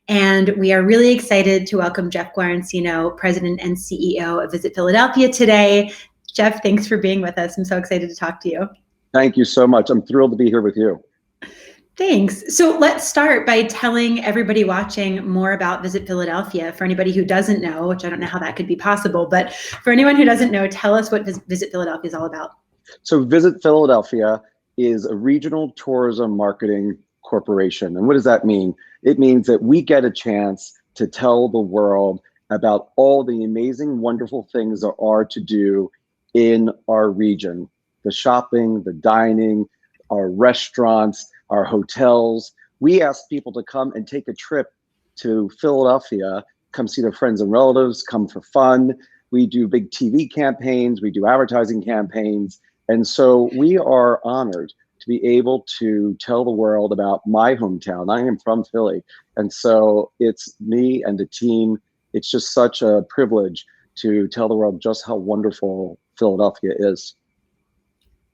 And we are really excited to welcome Jeff Guaracino, President and CEO of Visit Philadelphia today. Jeff, thanks for being with us. I'm so excited to talk to you. Thank you so much. I'm thrilled to be here with you. Thanks. So let's start by telling everybody watching more about Visit Philadelphia. For anybody who doesn't know, which I don't know how that could be possible, but for anyone who doesn't know, tell us what Visit Philadelphia is all about. So Visit Philadelphia is a regional tourism marketing corporation. And what does that mean? It means that we get a chance to tell the world about all the amazing, wonderful things there are to do in our region. The shopping, the dining, our restaurants, our hotels. We ask people to come and take a trip to Philadelphia, come see their friends and relatives, come for fun. We do big TV campaigns, we do advertising campaigns. And so we are honored to be able to tell the world about my hometown. I am from Philly. And so it's me and the team. It's just such a privilege to tell the world just how wonderful Philadelphia is.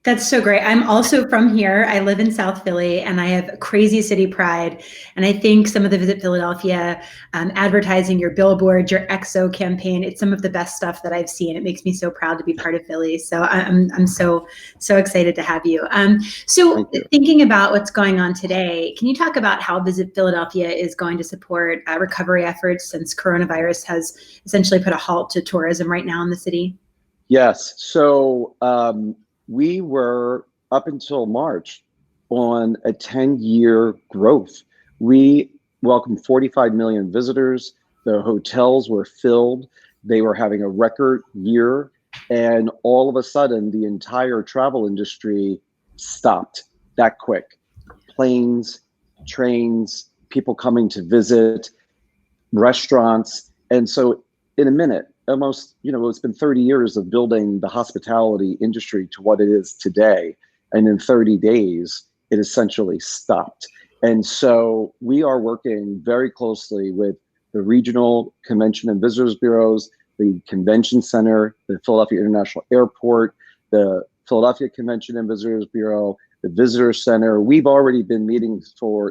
That's so great. I'm also from here. I live in South Philly and I have crazy city pride. And I think some of the Visit Philadelphia advertising, your billboard, your EXO campaign, it's some of the best stuff that I've seen. It makes me so proud to be part of Philly. So I'm so excited to have you. So thinking about what's going on today, can you talk about how Visit Philadelphia is going to support recovery efforts since coronavirus has essentially put a halt to tourism right now in the city? Yes. So we were, up until March, on a 10-year growth. We welcomed 45 million visitors. The hotels were filled. They were having a record year. And all of a sudden, the entire travel industry stopped that quick. Planes, trains, people coming to visit, restaurants. And so in a minute, almost, it's been 30 years of building the hospitality industry to what it is today. And in 30 days, it essentially stopped. And so we are working very closely with the regional convention and visitors bureaus, the convention center, the Philadelphia International Airport, the Philadelphia Convention and Visitors Bureau, the visitor center. We've already been meeting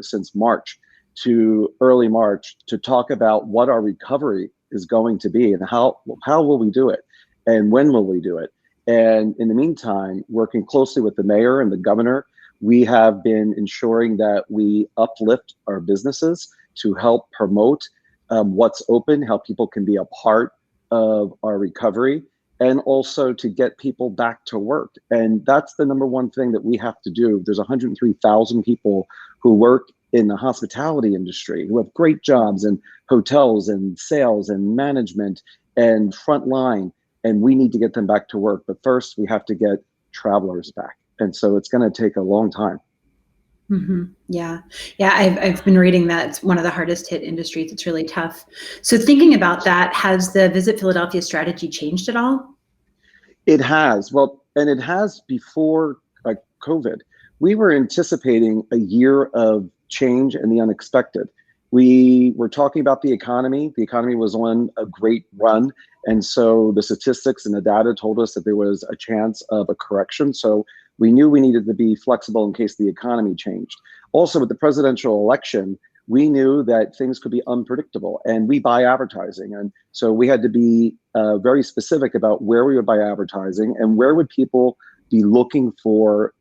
since March to early March to talk about what our recovery is going to be and how will we do it and when will we do it. And in the meantime, working closely with the mayor and the governor, we have been ensuring that we uplift our businesses to help promote what's open, how people can be a part of our recovery, and also to get people back to work. And that's the number one thing that we have to do. There's 103,000 people who work in the hospitality industry who have great jobs in hotels and sales and management and frontline, and we need to get them back to work. But first, we have to get travelers back. And so it's going to take a long time. Mm-hmm. Yeah. I've been reading that it's one of the hardest hit industries. It's really tough. So thinking about that, has the Visit Philadelphia strategy changed at all? It has. Well, and it has before COVID. We were anticipating a year of change and the unexpected. We were talking about the economy. The economy was on a great run. And so the statistics and the data told us that there was a chance of a correction. So we knew we needed to be flexible in case the economy changed. Also, with the presidential election, we knew that things could be unpredictable, and we buy advertising. And so we had to be very specific about where we would buy advertising and where would people be looking for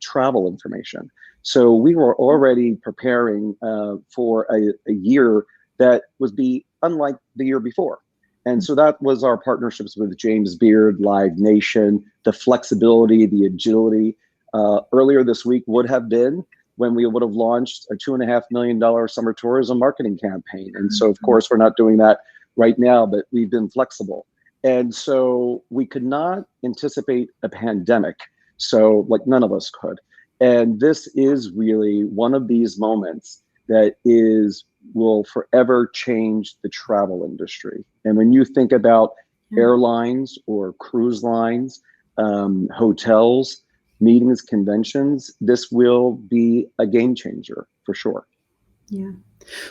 travel information. So we were already preparing for a year that would be unlike the year before. And so that was our partnerships with James Beard, Live Nation, the flexibility, the agility. Earlier this week would have been when we would have launched a $2.5 million summer tourism marketing campaign. And so, of course, we're not doing that right now, but we've been flexible. And so we could not anticipate a pandemic. So none of us could. And this is really one of these moments that will forever change the travel industry. And when you think about airlines or cruise lines, hotels, meetings, conventions, this will be a game changer for sure. Yeah.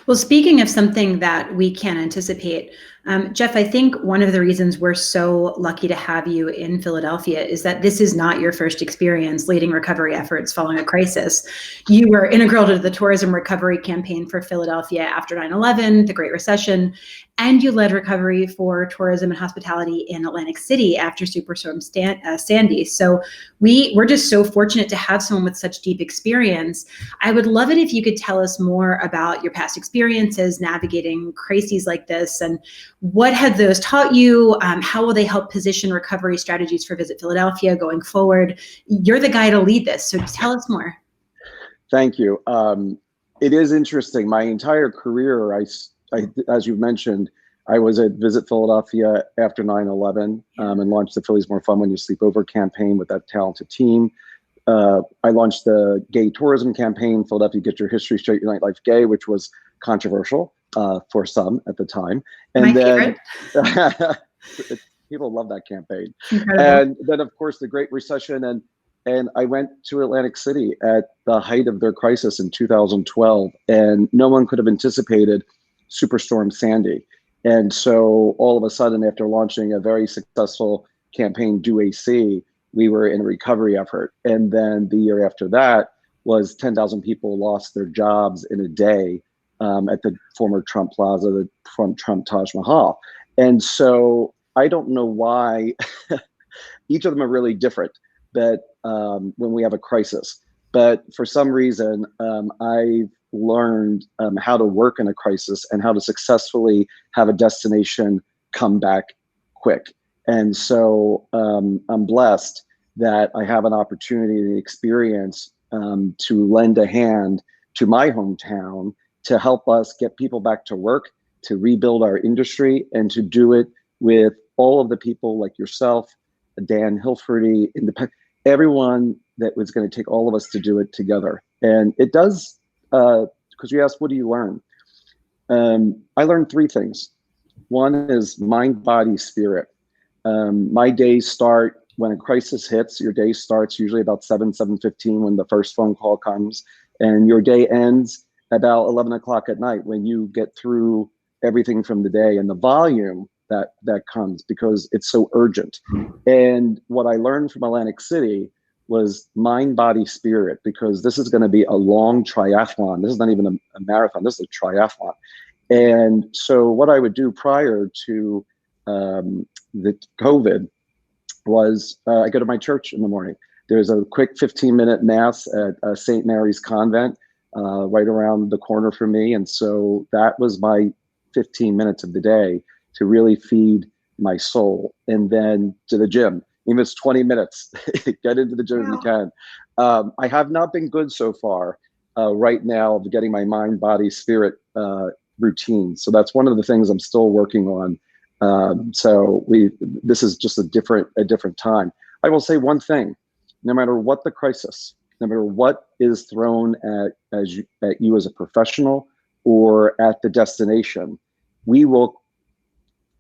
Well, speaking of something that we can't anticipate, Jeff, I think one of the reasons we're so lucky to have you in Philadelphia is that this is not your first experience leading recovery efforts following a crisis. You were integral to the tourism recovery campaign for Philadelphia after 9/11, the Great Recession, and you led recovery for tourism and hospitality in Atlantic City after Superstorm Sandy. So we're just so fortunate to have someone with such deep experience. I would love it if you could tell us more about your past experiences navigating crises like this, and what have those taught you? How will they help position recovery strategies for Visit Philadelphia going forward? You're the guy to lead this, so tell us more. Thank you. It is interesting. My entire career, as you mentioned, I was at Visit Philadelphia after 9/11 and launched the Philly's More Fun When You Sleep Over campaign with that talented team. I launched the gay tourism campaign, Philadelphia Get Your History Straight, Your Nightlife Gay, which was controversial for some at the time. And then people love that campaign. Incredible. And then, of course, the Great Recession. And I went to Atlantic City at the height of their crisis in 2012, and no one could have anticipated Superstorm Sandy. And so all of a sudden, after launching a very successful campaign, Do AC, we were in a recovery effort. And then the year after that was 10,000 people lost their jobs in a day at the former Trump Plaza, the Trump Taj Mahal. And so I don't know why each of them are really different, but when we have a crisis. But for some reason, I've learned how to work in a crisis and how to successfully have a destination come back quick. And so I'm blessed that I have an opportunity and experience to lend a hand to my hometown to help us get people back to work, to rebuild our industry, and to do it with all of the people like yourself, Dan Hilferty, everyone that was going to take all of us to do it together. And it does, because you asked, what do you learn? I learned three things. One is mind, body, spirit. My days start when a crisis hits. Your day starts usually about 7:15 when the first phone call comes, and your day ends about 11 o'clock at night when you get through everything from the day and the volume that comes because it's so urgent. And what I learned from Atlantic City was mind, body, spirit, because this is going to be a long triathlon. This is not even a marathon. This is a triathlon. And so what I would do prior to the COVID was I go to my church in the morning. There's a quick 15-minute mass at St. Mary's Convent right around the corner from me. And so that was my 15 minutes of the day to really feed my soul. And then to the gym, even if it's 20 minutes, get into the gym if you can. I have not been good so far right now of getting my mind, body, spirit routine. So that's one of the things I'm still working on. This is just a different time. I will say one thing: no matter what the crisis, no matter what is thrown at you as a professional or at the destination, we will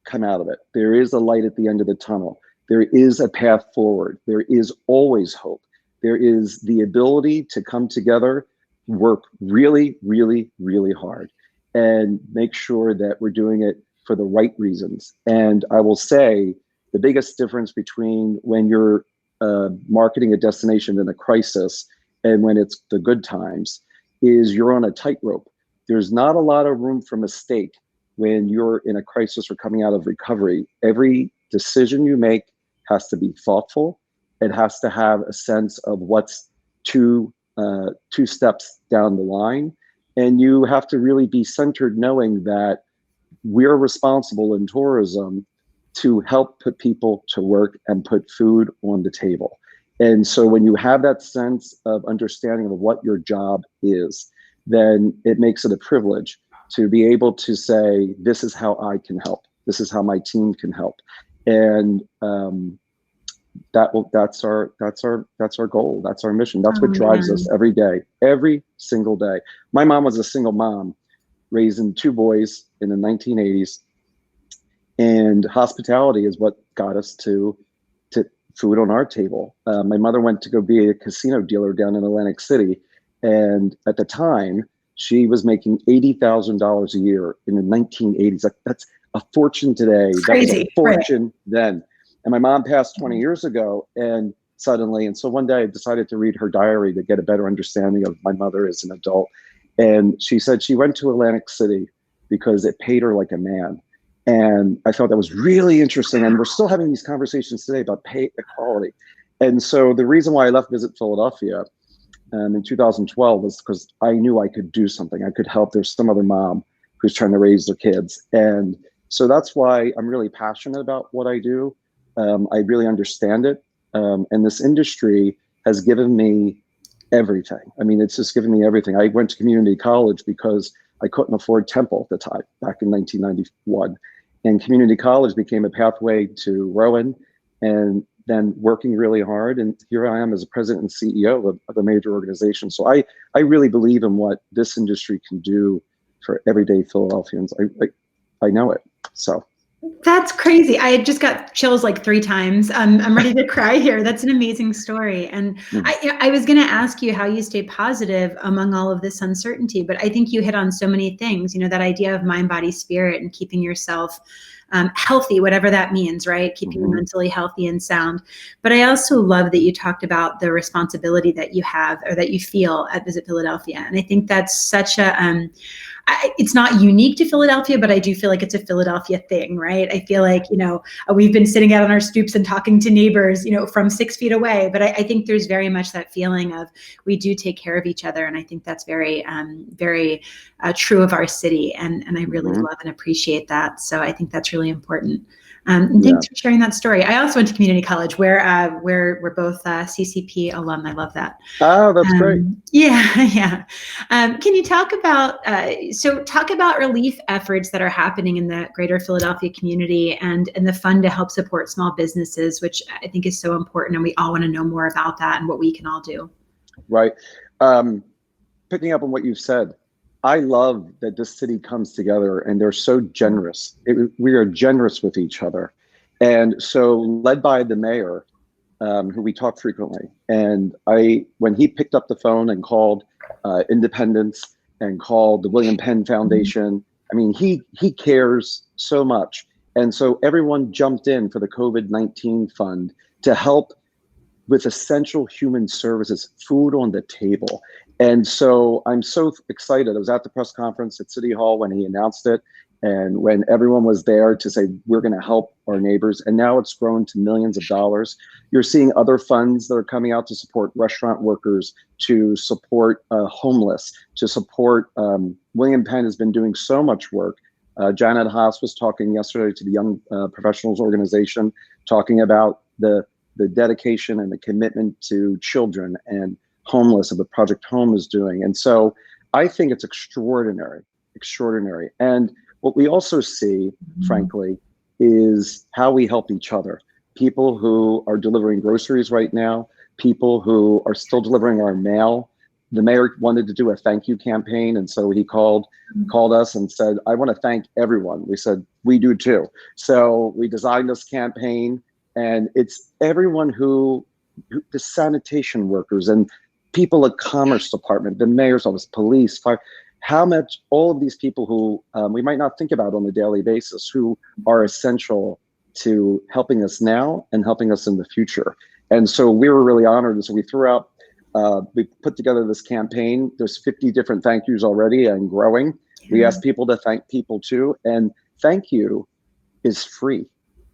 come out of it. There is a light at the end of the tunnel. There is a path forward. There is always hope. There is the ability to come together, work really, really, really hard, and make sure that we're doing it for the right reasons. And I will say the biggest difference between when you're marketing a destination in a crisis and when it's the good times is you're on a tightrope. There's not a lot of room for mistake when you're in a crisis or coming out of recovery. Every decision you make has to be thoughtful. It has to have a sense of what's two steps down the line. And you have to really be centered knowing that we're responsible in tourism to help put people to work and put food on the table. And so when you have that sense of understanding of what your job is, then it makes it a privilege to be able to say, this is how I can help. This is how my team can help. And that's our goal. That's our mission. That's what drives us every day, every single day. My mom was a single mom, raising two boys in the 1980s. And hospitality is what got us to food on our table. My mother went to go be a casino dealer down in Atlantic City. And at the time, she was making $80,000 a year in the 1980s. That's a fortune today. It's That was a crazy, right? fortune then. And my mom passed 20 years ago, and suddenly, and so one day I decided to read her diary to get a better understanding of my mother as an adult. And she said she went to Atlantic City because it paid her like a man. And I thought that was really interesting. And we're still having these conversations today about pay equality. And so the reason why I left Visit Philadelphia in 2012 was because I knew I could do something. I could help. There's some other mom who's trying to raise their kids. And so that's why I'm really passionate about what I do. I really understand it. And this industry has given me everything. I mean, it's just given me everything. I went to community college because I couldn't afford Temple at the time, back in 1991. And community college became a pathway to Rowan, and then working really hard. And here I am as a president and CEO of a major organization. So I really believe in what this industry can do for everyday Philadelphians. I know it. So. That's crazy. I just got chills like 3 times. I'm ready to cry here. That's an amazing story. And I was going to ask you how you stay positive among all of this uncertainty, but I think you hit on so many things, you know, that idea of mind, body, spirit, and keeping yourself healthy, whatever that means, right? Keeping you mentally healthy and sound. But I also love that you talked about the responsibility that you have or that you feel at Visit Philadelphia. And I think that's such a, it's not unique to Philadelphia, but I do feel like it's a Philadelphia thing, right? I feel like, you know, we've been sitting out on our stoops and talking to neighbors, you know, from 6 feet away. But I think there's very much that feeling of we do take care of each other. And I think that's very, very true of our city. And I really love and appreciate that. So I think that's really important. And thanks for sharing that story. I also went to community college where we're both CCP alum. I love that. Oh, that's great. Yeah. Can you talk about, talk about relief efforts that are happening in the greater Philadelphia community and the fund to help support small businesses, which I think is so important. And we all want to know more about that and what we can all do. Right. Picking up on what you've said, I love that this city comes together and they're so generous. We are generous with each other. And so led by the mayor, who we talk frequently. And when he picked up the phone and called Independence and called the William Penn Foundation, I mean, he cares so much. And so everyone jumped in for the COVID-19 fund to help with essential human services, food on the table. And so I'm so excited. I was at the press conference at City Hall when he announced it and when everyone was there to say, we're going to help our neighbors. And now it's grown to millions of dollars. You're seeing other funds that are coming out to support restaurant workers, to support homeless, to support William Penn has been doing so much work. Janet Haas was talking yesterday to the Young Professionals Organization, talking about the dedication and the commitment to children and homeless of the Project Home is doing. And so I think it's extraordinary. And what we also see, frankly, is how we help each other. People who are delivering groceries right now, people who are still delivering our mail. The mayor wanted to do a thank you campaign. And so he called us and said, I want to thank everyone. We said, we do too. So we designed this campaign, and it's everyone who the sanitation workers and people at Commerce Department, the mayor's office, police, fire, how much all of these people who we might not think about on a daily basis, who are essential to helping us now and helping us in the future. And so we were really honored. And so we threw out, we put together this campaign. There's 50 different thank yous already and growing. We asked people to thank people too. And thank you is free.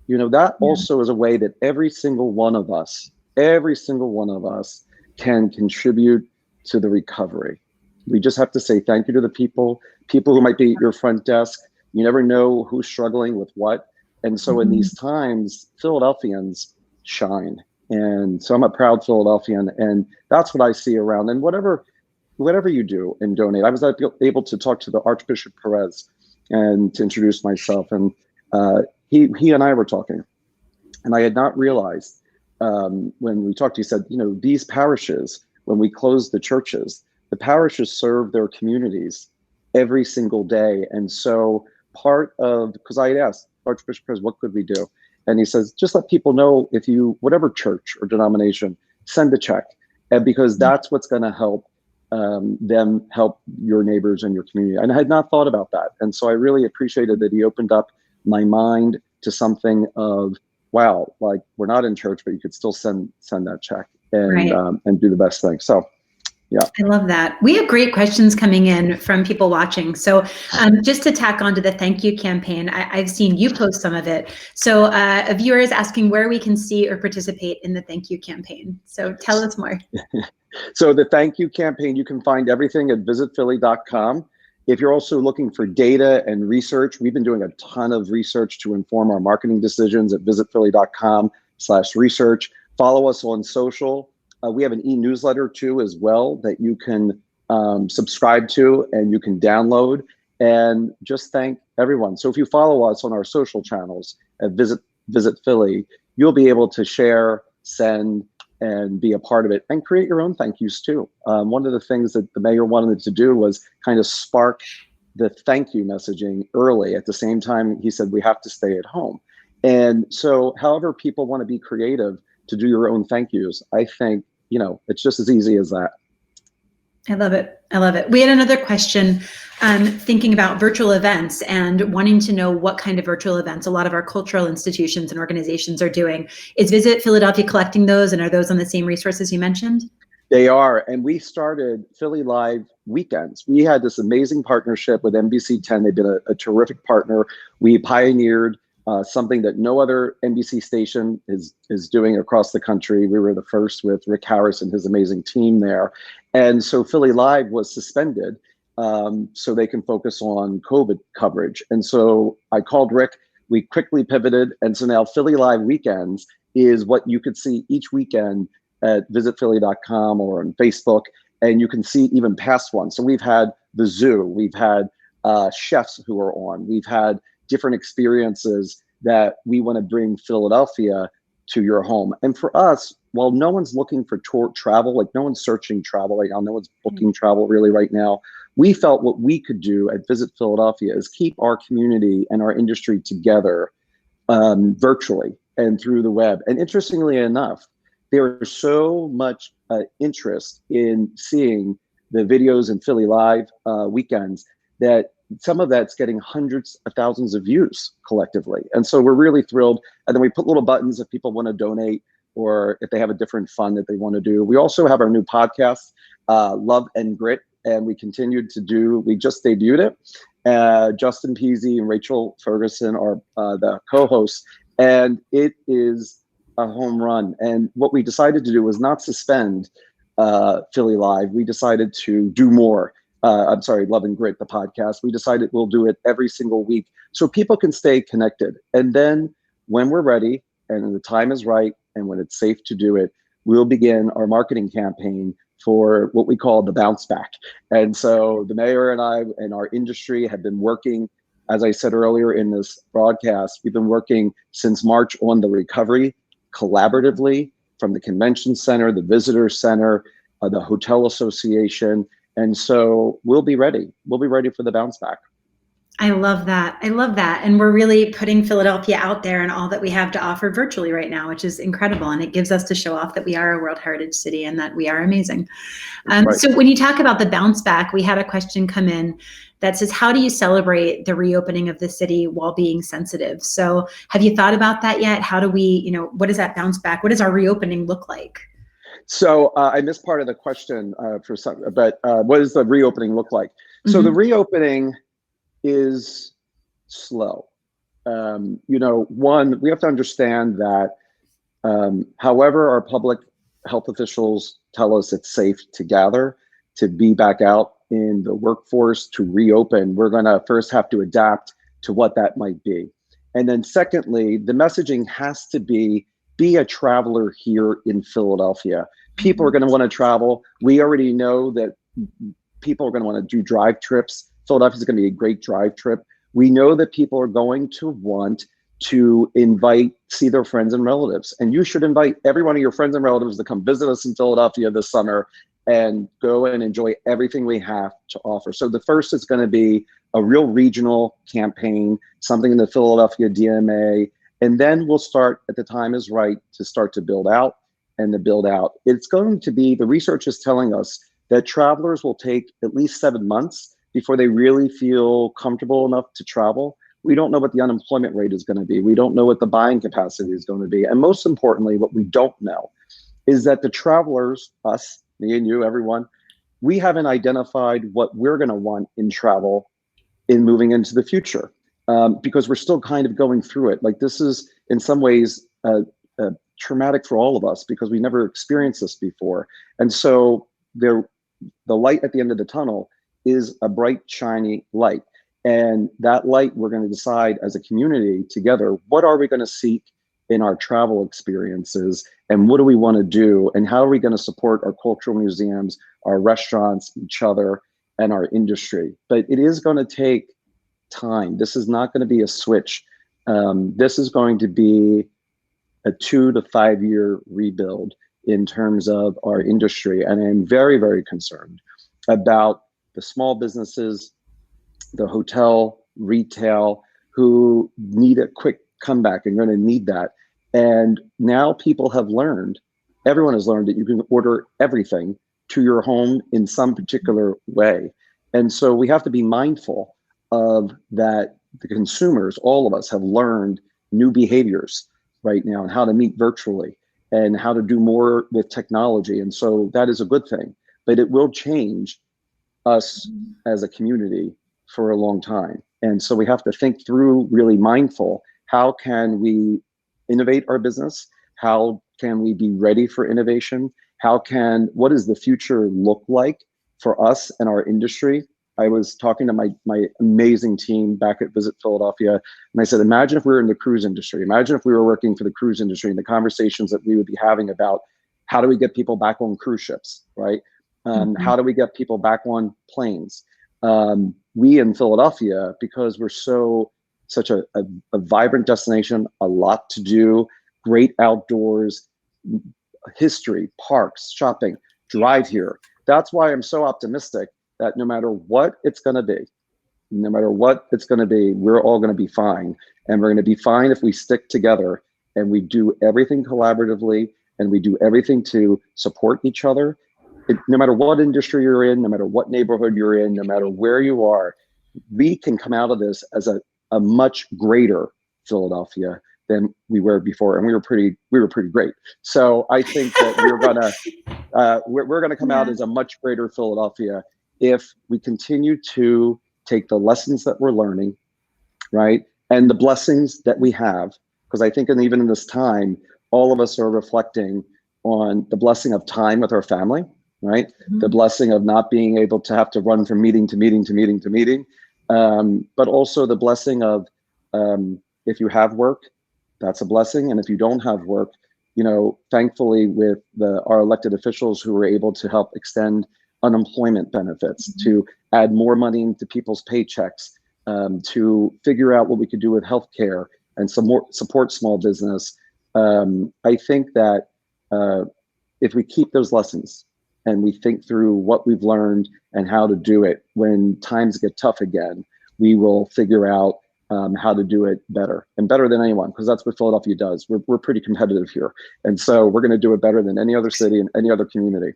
You know, that also is a way that every single one of us can contribute to the recovery. We just have to say thank you to the people who might be at your front desk. You never know who's struggling with what. And so in these times, Philadelphians shine. And so I'm a proud Philadelphian, and that's what I see around. And whatever you do and donate, I was able to talk to the Archbishop Perez and to introduce myself. And he and I were talking, and I had not realized when we talked, he said, you know, these parishes, when we close the churches, the parishes serve their communities every single day. And so because I had asked Archbishop Perez, what could we do? And he says, just let people know, if you, whatever church or denomination, send a check. And because that's what's going to help them help your neighbors and your community. And I had not thought about that. And so I really appreciated that he opened up my mind to something of, wow, like we're not in church, but you could still send that check and Right. and do the best thing. So, yeah. I love that. We have great questions coming in from people watching. So just to tack on to the thank you campaign, I've seen you post some of it. So a viewer is asking where we can see or participate in the thank you campaign. So tell us more. So the thank you campaign, you can find everything at visitphilly.com. If you're also looking for data and research, we've been doing a ton of research to inform our marketing decisions at visitphilly.com/research. Follow us on social. We have an e-newsletter too as well that you can subscribe to and you can download, and just thank everyone. So if you follow us on our social channels at Visit Philly, you'll be able to share, send, and be a part of it and create your own thank yous too. One of the things that the mayor wanted to do was kind of spark the thank you messaging early. At the same time, he said we have to stay at home. And so however people want to be creative to do your own thank yous, I think, it's just as easy as that. I love it. I love it. We had another question thinking about virtual events and wanting to know what kind of virtual events a lot of our cultural institutions and organizations are doing. Is Visit Philadelphia collecting those, and are those on the same resources you mentioned? They are. And we started Philly Live weekends. We had this amazing partnership with NBC 10. They've been a terrific partner. We pioneered something that no other NBC station is doing across the country. We were the first with Rick Harris and his amazing team there. And so Philly Live was suspended so they can focus on COVID coverage. And so I called Rick, we quickly pivoted. And so now Philly Live weekends is what you could see each weekend at visitphilly.com or on Facebook. And you can see even past ones. So we've had the zoo, we've had chefs who are on, we've had different experiences that we want to bring Philadelphia to your home. And for us, while no one's looking for tour travel, like no one's searching travel right now, no one's booking travel really right now, we felt what we could do at Visit Philadelphia is keep our community and our industry together virtually and through the web. And interestingly enough, there is so much interest in seeing the videos in Philly Live weekends that some of that's getting hundreds of thousands of views collectively. And so we're really thrilled. And then we put little buttons if people want to donate or if they have a different fund that they want to do. We also have our new podcast, Love and Grit, and we continued to do, we just debuted it. Justin Peasy and Rachel Ferguson are the co-hosts, and it is a home run. And what we decided to do was not suspend Philly Live. We decided to do more. Love and Grit, the podcast. We decided we'll do it every single week so people can stay connected. And then when we're ready and the time is right and when it's safe to do it, we'll begin our marketing campaign for what we call the bounce back. And so the mayor and I and our industry have been working, as I said earlier in this broadcast, we've been working since March on the recovery collaboratively from the convention center, the visitor center, the hotel association. And so we'll be ready. We'll be ready for the bounce back. I love that. I love that. And we're really putting Philadelphia out there and all that we have to offer virtually right now, which is incredible. And it gives us to show off that we are a World Heritage City and that we are amazing. Right. So when you talk about the bounce back, we had a question come in that says, how do you celebrate the reopening of the city while being sensitive? So have you thought about that yet? How do we, what does that bounce back? What does our reopening look like? So I missed part of the question for some, but what does the reopening look like? Mm-hmm. So the reopening is slow. One, we have to understand that however our public health officials tell us it's safe to gather, to be back out in the workforce, to reopen, we're going to first have to adapt to what that might be. And then secondly, the messaging has to be a traveler here in Philadelphia. People are going to want to travel. We already know that people are going to want to do drive trips. Philadelphia is going to be a great drive trip. We know that people are going to want to see their friends and relatives. And you should invite every one of your friends and relatives to come visit us in Philadelphia this summer and go and enjoy everything we have to offer. So the first is going to be a real regional campaign, something in the Philadelphia DMA. And then we'll start, at the time is right, to start to build out and to build out. It's going to be, the research is telling us that travelers will take at least 7 months before they really feel comfortable enough to travel. We don't know what the unemployment rate is going to be. We don't know what the buying capacity is going to be. And most importantly, what we don't know is that the travelers, us, me and you, everyone, we haven't identified what we're going to want in travel in moving into the future, because we're still kind of going through it. Like, this is in some ways traumatic for all of us because we never experienced this before. And so the light at the end of the tunnel is a bright, shiny light. And that light, we're going to decide as a community together, what are we going to seek in our travel experiences, and what do we want to do, and how are we going to support our cultural museums, our restaurants, each other, and our industry. But it is going to take time. This is not going to be a switch. This is going to be a 2 to 5 year rebuild in terms of our industry. And I'm very, very concerned about the small businesses, the hotel, retail, who need a quick comeback and going to need that. And now people have learned, everyone has learned that you can order everything to your home in some particular way. And so we have to be mindful of that. The consumers, all of us, have learned new behaviors right now and how to meet virtually and how to do more with technology. And so that is a good thing, but it will change us as a community for a long time. And so we have to think through, really mindful, how can we innovate our business? How can we be ready for innovation? What does the future look like for us and our industry? I was talking to my amazing team back at Visit Philadelphia, and I said, imagine if we were in the cruise industry. Imagine if we were working for the cruise industry and the conversations that we would be having about how do we get people back on cruise ships, right? How do we get people back on planes? We in Philadelphia, because we're such a vibrant destination, a lot to do, great outdoors, history, parks, shopping, drive here. That's why I'm so optimistic that no matter what it's going to be, we're all going to be fine. And we're going to be fine if we stick together and we do everything collaboratively and we do everything to support each other. No matter what industry you're in, no matter what neighborhood you're in, no matter where you are, we can come out of this as a much greater Philadelphia than we were before, and we were pretty great. So I think that we're gonna come out as a much greater Philadelphia if we continue to take the lessons that we're learning, right, and the blessings that we have, because I think, and even in this time, all of us are reflecting on the blessing of time with our family, right? Mm-hmm. The blessing of not being able to have to run from meeting to meeting to meeting to meeting, but also the blessing of if you have work, that's a blessing, and if you don't have work, thankfully with our elected officials who were able to help extend unemployment benefits, mm-hmm. to add more money into people's paychecks, to figure out what we could do with healthcare and some more support small business. I think that if we keep those lessons and we think through what we've learned and how to do it when times get tough again, we will figure out how to do it better and better than anyone, because that's what Philadelphia does. We're pretty competitive here. And so we're going to do it better than any other city and any other community.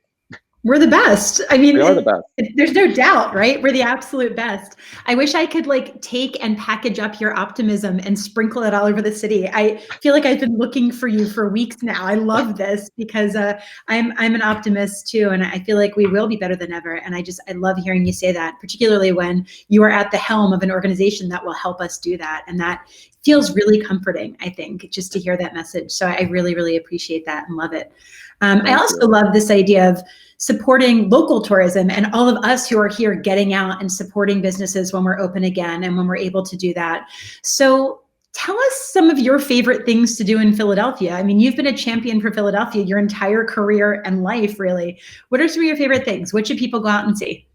We're the best. I mean, we are the best. There's no doubt, right? We're the absolute best. I wish I could take and package up your optimism and sprinkle it all over the city. I feel like I've been looking for you for weeks now. I love this because I'm an optimist too, and I feel like we will be better than ever. And I love hearing you say that, particularly when you are at the helm of an organization that will help us do that. And that feels really comforting, I think, just to hear that message. So I really, really appreciate that and love it. I also love this idea of supporting local tourism and all of us who are here getting out and supporting businesses when we're open again and when we're able to do that. So tell us some of your favorite things to do in Philadelphia. I mean, you've been a champion for Philadelphia your entire career and life, really. What are some of your favorite things? What should people go out and see?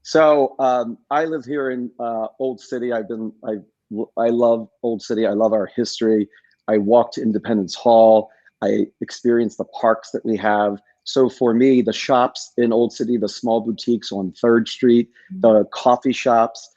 So I live here in Old City. I love Old City. I love our history. I walked to Independence Hall. I experienced the parks that we have. So for me, the shops in Old City, the small boutiques on 3rd Street, the coffee shops.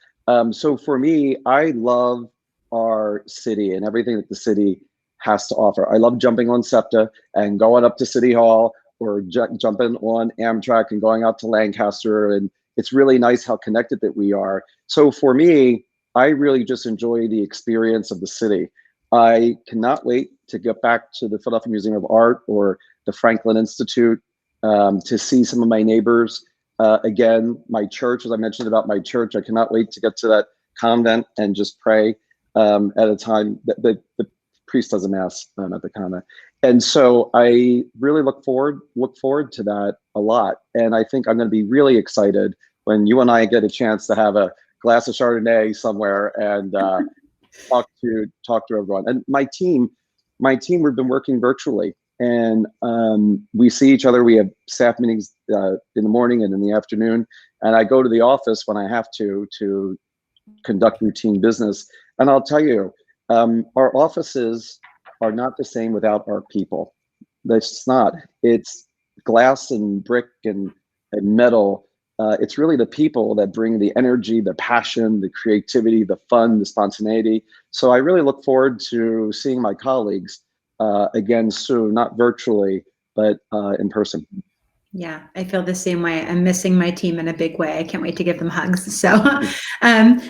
So for me, I love our city and everything that the city has to offer. I love jumping on SEPTA and going up to City Hall, or jumping on Amtrak and going out to Lancaster. And it's really nice how connected that we are. So for me, I really just enjoy the experience of the city. I cannot wait to get back to the Philadelphia Museum of Art or the Franklin Institute, to see some of my neighbors. Again, my church, as I mentioned about my church, I cannot wait to get to that convent and just pray at a time that the priest does a mass at the convent. And so I really look forward to that a lot. And I think I'm going to be really excited when you and I get a chance to have a glass of Chardonnay somewhere and talk to everyone. And my team, we've been working virtually, and we see each other. We have staff meetings in the morning and in the afternoon, and I go to the office when I have to conduct routine business. And I'll tell you, our offices are not the same without our people. That's not. It's glass and brick and metal. It's really the people that bring the energy, the passion, the creativity, the fun, the spontaneity. So I really look forward to seeing my colleagues again soon, not virtually, but in person. Yeah, I feel the same way. I'm missing my team in a big way. I can't wait to give them hugs. So,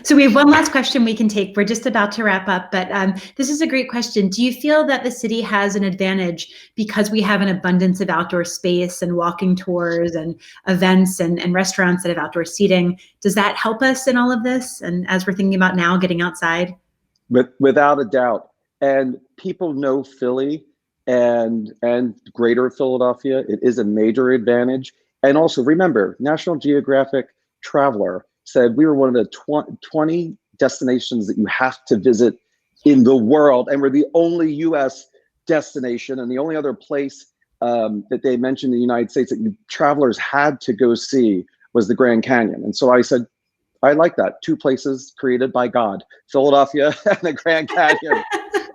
so we have one last question we can take. We're just about to wrap up, but this is a great question. Do you feel that the city has an advantage because we have an abundance of outdoor space and walking tours and events and restaurants that have outdoor seating? Does that help us in all of this? And as we're thinking about now getting outside? Without a doubt. And people know Philly and greater Philadelphia. It is a major advantage. And also remember, National Geographic Traveler said we were one of the 20 destinations that you have to visit in the world. And we're the only US destination and the only other place that they mentioned in the United States that travelers had to go see was the Grand Canyon. And so I said, I like that. 2 places created by God, Philadelphia and the Grand Canyon.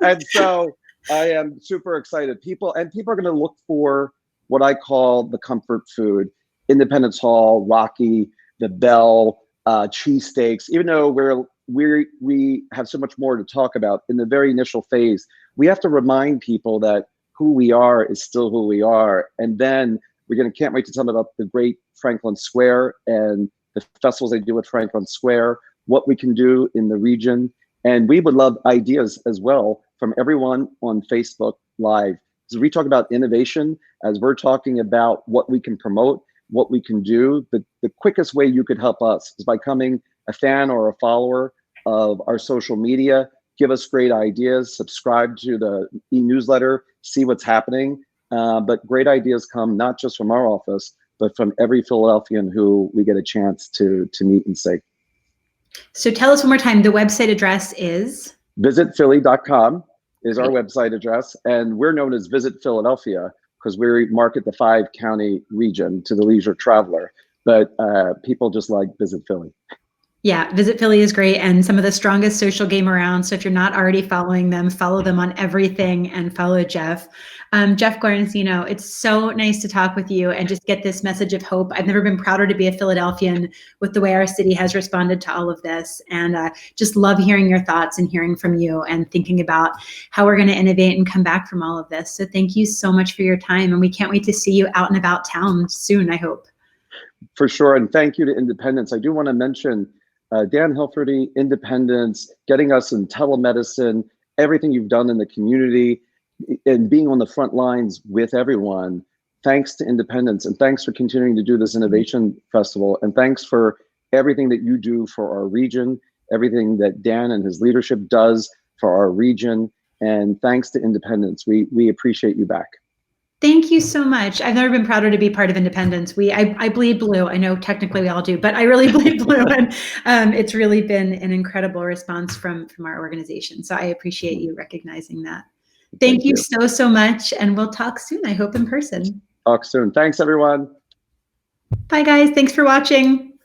And so I am super excited. People are going to look for what I call the comfort food: Independence Hall, Rocky, the Bell, cheesesteaks. Even though we have so much more to talk about in the very initial phase, we have to remind people that who we are is still who we are. And then can't wait to tell them about the great Franklin Square and the festivals they do at Franklin Square, what we can do in the region. And we would love ideas as well from everyone on Facebook Live. As we talk about innovation, as we're talking about what we can promote, what we can do, the quickest way you could help us is by becoming a fan or a follower of our social media. Give us great ideas, subscribe to the e-newsletter, see what's happening. But great ideas come not just from our office, but from every Philadelphian who we get a chance to meet and see. So tell us one more time, the website address is? visitphilly.com is our website address. And we're known as Visit Philadelphia because we market the 5-county region to the leisure traveler. But people just like Visit Philly. Yeah, Visit Philly is great and some of the strongest social game around. So if you're not already following them, follow them on everything and follow Jeff. Jeff Guaracino, it's so nice to talk with you and just get this message of hope. I've never been prouder to be a Philadelphian with the way our city has responded to all of this. And just love hearing your thoughts and hearing from you and thinking about how we're going to innovate and come back from all of this. So thank you so much for your time. And we can't wait to see you out and about town soon, I hope. For sure. And thank you to Independence. I do want to mention Dan Hilferty, Independence, getting us in telemedicine, everything you've done in the community, and being on the front lines with everyone. Thanks to Independence, and thanks for continuing to do this innovation festival, and thanks for everything that you do for our region, everything that Dan and his leadership does for our region, and thanks to Independence. We appreciate you back. Thank you so much. I've never been prouder to be part of Independence. I bleed blue. I know technically we all do, but I really bleed blue. And it's really been an incredible response from our organization. So I appreciate you recognizing that. Thank you so much. And we'll talk soon, I hope in person. Talk soon. Thanks, everyone. Bye, guys. Thanks for watching.